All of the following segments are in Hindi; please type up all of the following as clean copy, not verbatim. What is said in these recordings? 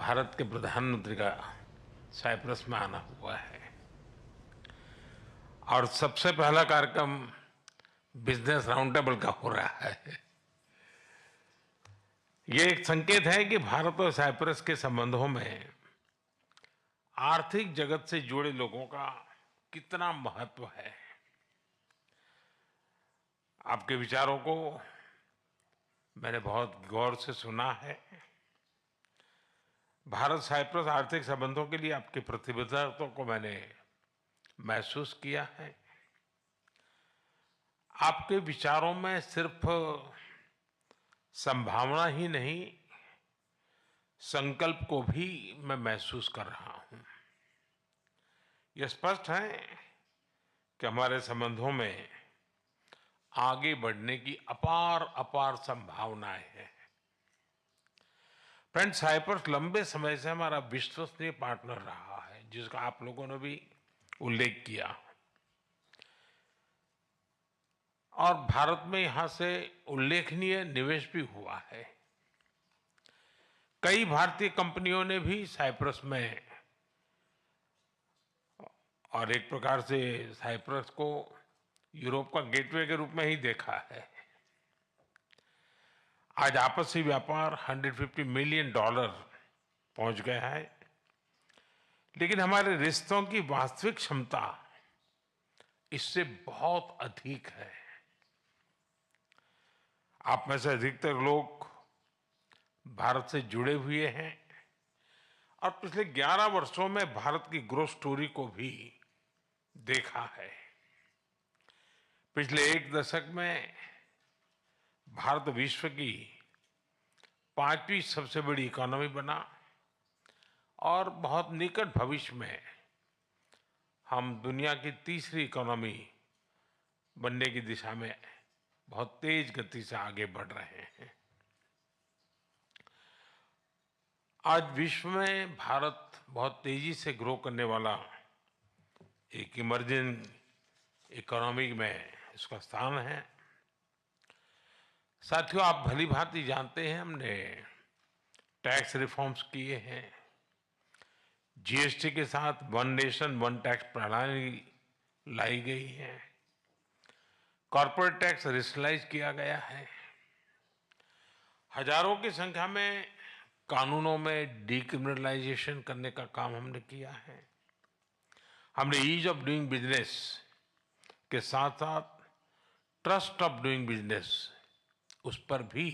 भारत के प्रधानमंत्री का साइप्रस में आना हुआ है और सबसे पहला कार्यक्रम बिजनेस राउंड टेबल का हो रहा है। ये एक संकेत है कि भारत और साइप्रस के संबंधों में आर्थिक जगत से जुड़े लोगों का कितना महत्व है। आपके विचारों को मैंने बहुत गौर से सुना है। भारत साइप्रस आर्थिक संबंधों के लिए आपकी प्रतिबद्धता को मैंने महसूस किया है। आपके विचारों में सिर्फ संभावना ही नहीं, संकल्प को भी मैं महसूस कर रहा हूं। यह स्पष्ट है कि हमारे संबंधों में आगे बढ़ने की अपार अपार संभावनाएं हैं। फ्रेंड्स, साइप्रस लंबे समय से हमारा विश्वसनीय पार्टनर रहा है, जिसका आप लोगों ने भी उल्लेख किया, और भारत में यहां से उल्लेखनीय निवेश भी हुआ है। कई भारतीय कंपनियों ने भी साइप्रस में, और एक प्रकार से साइप्रस को यूरोप का गेटवे के रूप में ही देखा है। आज आपसी व्यापार $150 मिलियन पहुंच गया है, लेकिन हमारे रिश्तों की वास्तविक क्षमता इससे बहुत अधिक है। आप में से अधिकतर लोग भारत से जुड़े हुए हैं और पिछले 11 वर्षों में भारत की ग्रोथ स्टोरी को भी देखा है। पिछले एक दशक में भारत विश्व की 5वीं सबसे बड़ी इकोनॉमी बना और बहुत निकट भविष्य में हम दुनिया की तीसरी इकोनॉमी बनने की दिशा में बहुत तेज गति से आगे बढ़ रहे हैं। आज विश्व में भारत बहुत तेजी से ग्रो करने वाला एक इमर्जिंग इकोनॉमी में इसका स्थान है। साथियों, आप भली भांति जानते हैं, हमने टैक्स रिफॉर्म्स किए हैं। जीएसटी के साथ वन नेशन वन टैक्स प्रणाली लाई गई है। कॉर्पोरेट टैक्स रेशनलाइज किया गया है। हजारों की संख्या में कानूनों में डीक्रिमिनलाइजेशन करने का काम हमने किया है। हमने ईज ऑफ डूइंग बिजनेस के साथ साथ ट्रस्ट ऑफ डूइंग बिजनेस, उस पर भी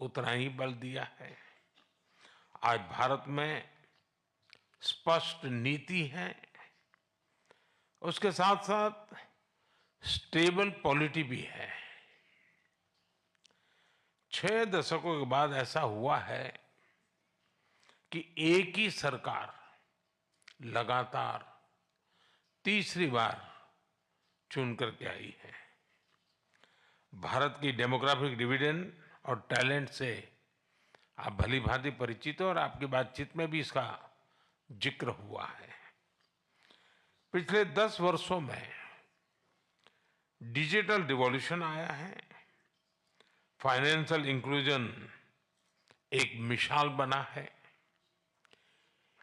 उतना ही बल दिया है। आज भारत में स्पष्ट नीति है, उसके साथ साथ स्टेबल पॉलिटी भी है। 6 दशकों के बाद ऐसा हुआ है कि एक ही सरकार लगातार तीसरी बार चुन करके आई है। भारत की डेमोग्राफिक डिविडेंड और टैलेंट से आप भली भांति परिचित हो और आपकी बातचीत में भी इसका जिक्र हुआ है। पिछले 10 वर्षों में डिजिटल रिवॉल्यूशन आया है। फाइनेंशियल इंक्लूजन एक मिसाल बना है।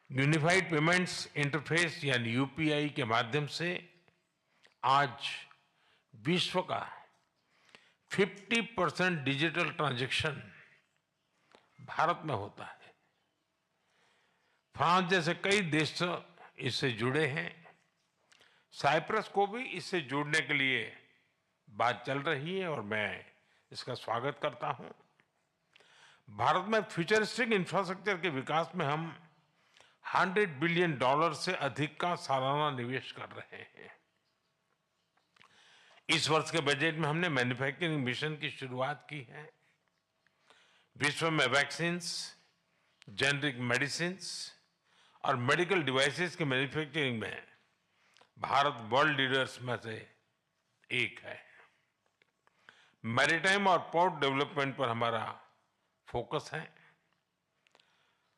यूनिफाइड पेमेंट्स इंटरफेस यानी यूपीआई के माध्यम से आज विश्व का 50% डिजिटल ट्रांजैक्शन भारत में होता है। फ्रांस जैसे कई देश इससे जुड़े हैं। साइप्रस को भी इससे जुड़ने के लिए बात चल रही है और मैं इसका स्वागत करता हूं। भारत में फ्यूचरिस्टिक इंफ्रास्ट्रक्चर के विकास में हम $100 बिलियन से अधिक का सालाना निवेश कर रहे हैं। इस वर्ष के बजट में हमने मैन्युफैक्चरिंग मिशन की शुरुआत की है। विश्व में वैक्सीन्स, जेनेरिक मेडिसिन्स और मेडिकल डिवाइसेस की मैन्युफैक्चरिंग में भारत वर्ल्ड लीडर्स में से एक है। मैरीटाइम और पोर्ट डेवलपमेंट पर हमारा फोकस है।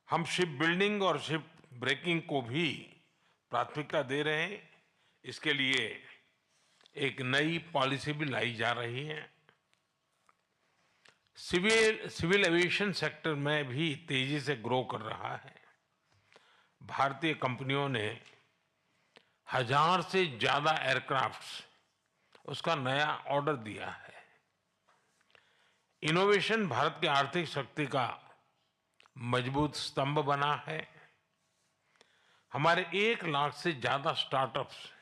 हम शिप बिल्डिंग और शिप ब्रेकिंग को भी प्राथमिकता दे रहे हैं। इसके लिए एक नई पॉलिसी भी लाई जा रही है। सिविल एविएशन सेक्टर में भी तेजी से ग्रो कर रहा है। भारतीय कंपनियों ने 1000 से ज्यादा एयरक्राफ्ट्स उसका नया ऑर्डर दिया है। इनोवेशन भारत की आर्थिक शक्ति का मजबूत स्तंभ बना है। हमारे 1 लाख से ज्यादा स्टार्टअप्स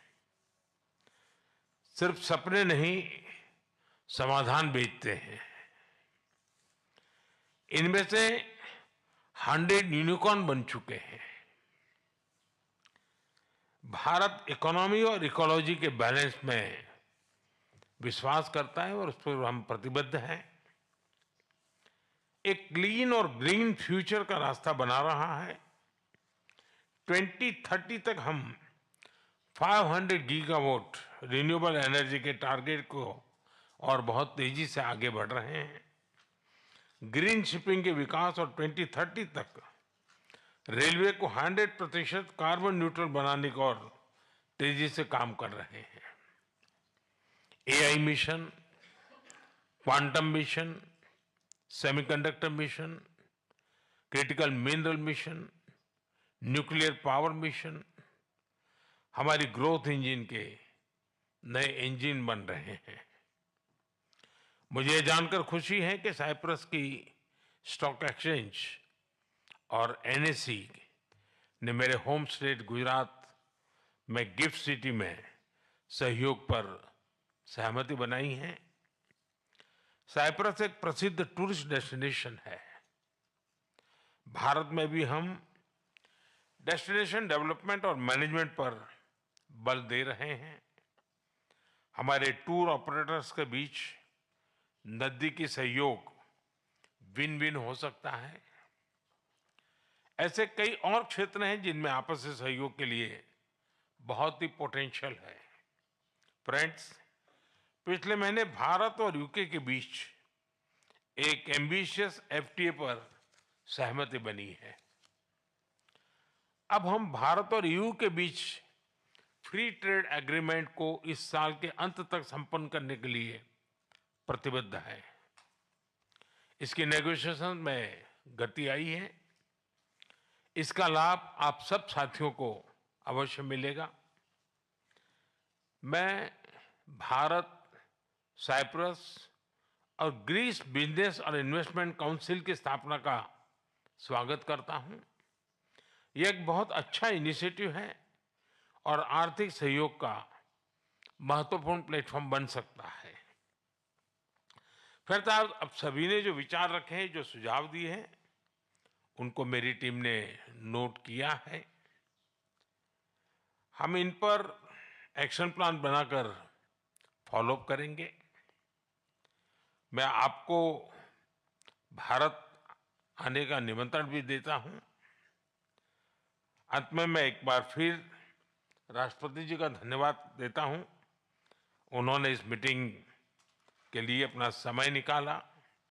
सिर्फ सपने नहीं, समाधान बेचते हैं। इनमें से 100 यूनिकॉर्न बन चुके हैं। भारत इकोनॉमी और इकोलॉजी के बैलेंस में विश्वास करता है और उस पर हम प्रतिबद्ध हैं। एक क्लीन और ग्रीन फ्यूचर का रास्ता बना रहा है। 2030 तक हम 500 गीगावाट रिन्यूएबल एनर्जी के टारगेट को और बहुत तेजी से आगे बढ़ रहे हैं। ग्रीन शिपिंग के विकास और 2030 तक रेलवे को 100% कार्बन न्यूट्रल बनाने को और तेजी से काम कर रहे हैं। AI mission, quantum mission, semiconductor mission, critical mineral mission, nuclear power mission हमारी ग्रोथ इंजन के नए इंजन बन रहे हैं। मुझे जानकर खुशी है कि साइप्रस की स्टॉक एक्सचेंज और एनएसई ने मेरे होम स्टेट गुजरात में गिफ्ट सिटी में सहयोग पर सहमति बनाई है। साइप्रस एक प्रसिद्ध टूरिस्ट डेस्टिनेशन है। भारत में भी हम डेस्टिनेशन डेवलपमेंट और मैनेजमेंट पर बल दे रहे हैं। हमारे टूर ऑपरेटर्स के बीच नजदीकी सहयोग विन विन हो सकता है। ऐसे कई और क्षेत्र हैं जिनमें आपसी सहयोग के लिए बहुत ही पोटेंशियल है। फ्रेंड्स, पिछले महीने भारत और यूके के बीच एक एम्बिशियस एफटीए पर सहमति बनी है। अब हम भारत और यूके के बीच फ्री ट्रेड एग्रीमेंट को इस साल के अंत तक संपन्न करने के लिए प्रतिबद्ध है। इसकी नेगोशिएशन में गति आई है। इसका लाभ आप सब साथियों को अवश्य मिलेगा। मैं भारत, साइप्रस और ग्रीस बिजनेस और इन्वेस्टमेंट काउंसिल की स्थापना का स्वागत करता हूं। यह एक बहुत अच्छा इनिशिएटिव है और आर्थिक सहयोग का महत्वपूर्ण प्लेटफॉर्म बन सकता है। फिर अब सभी ने जो विचार रखे हैं, जो सुझाव दिए हैं, उनको मेरी टीम ने नोट किया है। हम इन पर एक्शन प्लान बनाकर फॉलोअप करेंगे। मैं आपको भारत आने का निमंत्रण भी देता हूं। अंत में मैं एक बार फिर राष्ट्रपति जी का धन्यवाद देता हूं। उन्होंने इस मीटिंग के लिए अपना समय निकाला।